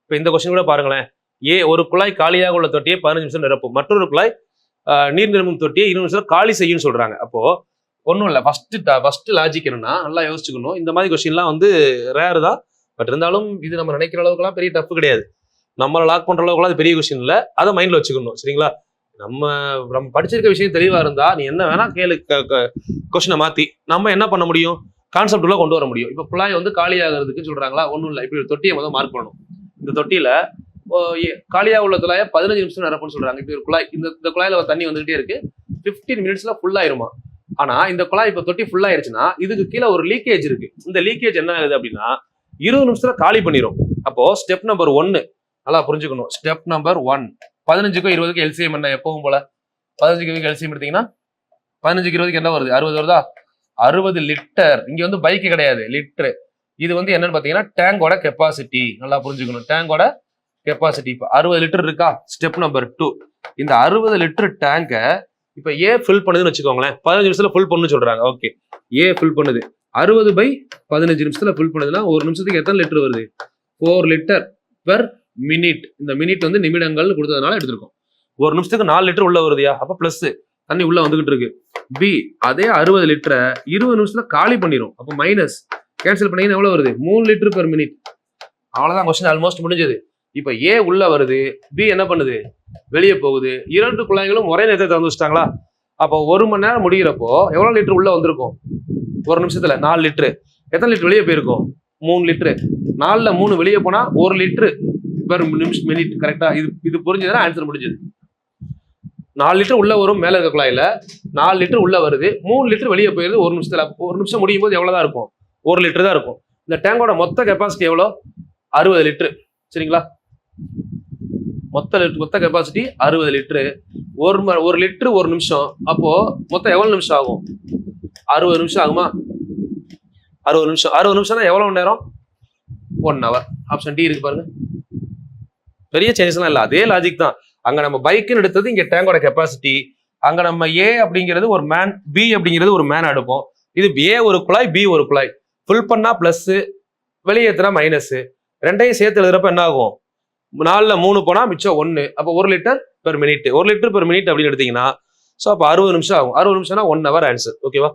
இப்போ இந்த கொஸ்டின் கூட பாருங்களேன். ஒரு குழாய் காலியாக உள்ள தொட்டியை 15 நிமிஷம் நிரப்பும், மற்றொரு குழாய் நீர் நிரம்பும் தொட்டியை 20 நிமிஷம் காலி செய்யும் சொல்றாங்க. அப்போ ஒன்றும் இல்லை, ஃபர்ஸ்ட் லாஜிக் என்னன்னா நல்லா யோசிச்சுக்கணும். இந்த மாதிரி கொஸ்டின்லாம் வந்து ரேர் தான், பட் இருந்தாலும் இது நம்ம நினைக்கிற அளவுக்குலாம் பெரிய டஃப் கிடையாது. நம்மளை லாக் பண்ற அளவுக்குலாம் அது பெரிய கொஸ்டின் இல்லை, அதை மைண்ட்ல வச்சுக்கணும். சரிங்களா? நம்ம படிச்சிருக்க விஷயம் தெளிவா இருந்தா நீ என்ன வேணா கேளு, கொஸ்டினை மாத்தி நம்ம என்ன பண்ண முடியும், கான்செப்ட் உள்ள கொண்டு வர முடியும். இப்போ குழாய் வந்து காலியாகிறதுக்கு சொல்றாங்களா, ஒன்றும் இல்லை. இப்படி ஒரு தொட்டியை முதல் மார்க் பண்ணணும். இந்த தொட்டியில காலியாக உள்ள குழாயை 15 நிமிஷம் நிரப்புன்னு சொல்றாங்க. இப்படி ஒரு குழாய், இந்த குழாயில தண்ணி வந்துகிட்டே இருக்கு, 15 மினிட்ஸ்ல ஃபுல் ஆயிருமா. ஆனா இந்த குழாய் இப்போ தொட்டி ஃபுல் ஆயிருச்சுன்னா இதுக்கு கீழே ஒரு லீக்கேஜ் இருக்கு. இந்த லீக்கேஜ் என்ன ஆகுது அப்படின்னா 20 நிமிஷத்துல காலி பண்ணிடும். அப்போ ஸ்டெப் நம்பர் 1 நல்லா புரிஞ்சுக்கணும். ஸ்டெப் நம்பர் 1, 15க்கும் 20க்கும் எல்சிஎம் என்ன, எப்பவும் போல 15க்கு 20க்கு எல்சிஎம் எடுத்தீங்கன்னா 15க்கு 20க்கு என்ன வருது, 60 வருதா. 60 லிட்டர். இங்க வந்து பைக்கு கிடையாது, லிட்டரு. இது வந்து என்னன்னு பாத்தீங்கன்னா டேங்கோட கெப்பாசிட்டி. நல்லா புரிஞ்சுக்கணும், டேங்கோட கெப்பாசிட்டி. இப்போ 60 லிட்டர் இருக்கா. ஸ்டெப் நம்பர் 2, இந்த 60 லிட்டர் டேங்க இப்ப ஃபில் பண்ணுதுன்னு வச்சுக்கோங்களேன். 15 நிமிஷத்துல ஃபுல் பண்ணு சொல்றாங்க. ஓகே, ஃபில் பண்ணுது 60/15 நிமிஷத்துல ஃபுல் பண்ணுதுன்னா ஒரு நிமிஷத்துக்கு எத்தனை லிட்டர் வருது, 4 லிட்டர் பெர் மினிட். இந்த மினிட் வந்து நிமிடங்கள் கொடுத்ததுனால எடுத்திருக்கோம். ஒரு நிமிஷத்துக்கு 4 லிட்டர் உள்ள வருதுயா, அப்ப பிளஸ் தண்ணி உள்ள வந்துகிட்டு இருக்கு. பி, அதே 60 லிட்டரை 20 நிமிஷத்துல காலி பண்ணிடும். அப்போ மைனஸ் கேன்சல் பண்ணீங்கன்னா எவ்வளவு வருது, 3 லிட்டர் பெர் மினிட். அவ்வளவுதான், கொஸ்டின் ஆல்மோஸ்ட் முடிஞ்சது. இப்ப உள்ள வருது, பி என்ன பண்ணுது, வெளியே போகுது. 2 குழாய்களும் ஒரே நேரத்தை திறந்து வச்சுட்டாங்களா. அப்போ 1 மணி நேரம் முடிகிறப்போ எவ்வளவு லிட்டர் உள்ள வந்திருக்கும், ஒரு நிமிஷத்துல 4 லிட்டரு. எத்தனை லிட்டர் வெளியே போயிருக்கும், 3 லிட்டரு. 4ல 3 வெளியே போனா 1 லிட்டரு பெர் மினிட். கரெக்டா? இது புரிஞ்சதுன்னா ஆன்சர் முடிஞ்சது. 4 லிட்டர் உள்ள வரும் மேல இருக்க குழாயில, 4 லிட்டர் உள்ள வருது, 3 லிட்டர் வெளியே போயிருது ஒரு நிமிஷத்துல. ஒரு நிமிஷம் முடியும் போது எவ்வளவுதான் இருக்கும், 1 லிட்டர் தான் இருக்கும். இந்த டேங்கோட மொத்த கெப்பாசிட்டி எவ்வளோ, 60 லிட்டரு. சரிங்களா? மொத்த கெப்பாசிட்டி 60 லிட்டரு. ஒரு லிட்டரு ஒரு நிமிஷம். அப்போ மொத்தம் எவ்வளவு நிமிஷம் ஆகும், 60 நிமிஷம் ஆகுமா. 60 நிமிஷம் தான் எவ்வளவு நேரம், 1 ஹவர். ஆப்ஷன் டி இருக்கு பாருங்க. பெரிய சேஞ்சஸ்லாம் இல்லை, அதே லாஜிக் தான். அங்க நம்ம பைக்குன்னு எடுத்தது இங்க டேங்கோட கெப்பாசிட்டி. அங்க நம்ம அப்படிங்கிறது ஒரு மேன், பி அப்படிங்கிறது ஒரு மேன் எடுப்போம். இது ஒரு குழாய், பி ஒரு குழாய். ஃபுல் பண்ணா பிளஸ், வெளியேற்றினா மைனஸ். ரெண்டையும் சேர்த்து எழுதுறப்ப என்ன ஆகும், 4ல 3 போனா மிச்சம் 1. அப்போ 1 litre per minute. 1 litre per minute அப்படின்னு எடுத்தீங்கன்னா ஸோ அப்போ 60 நிமிஷம் ஆகும். 60 நிமிஷம்னா 1 ஹவர் ஆன்சர். ஓகேவா?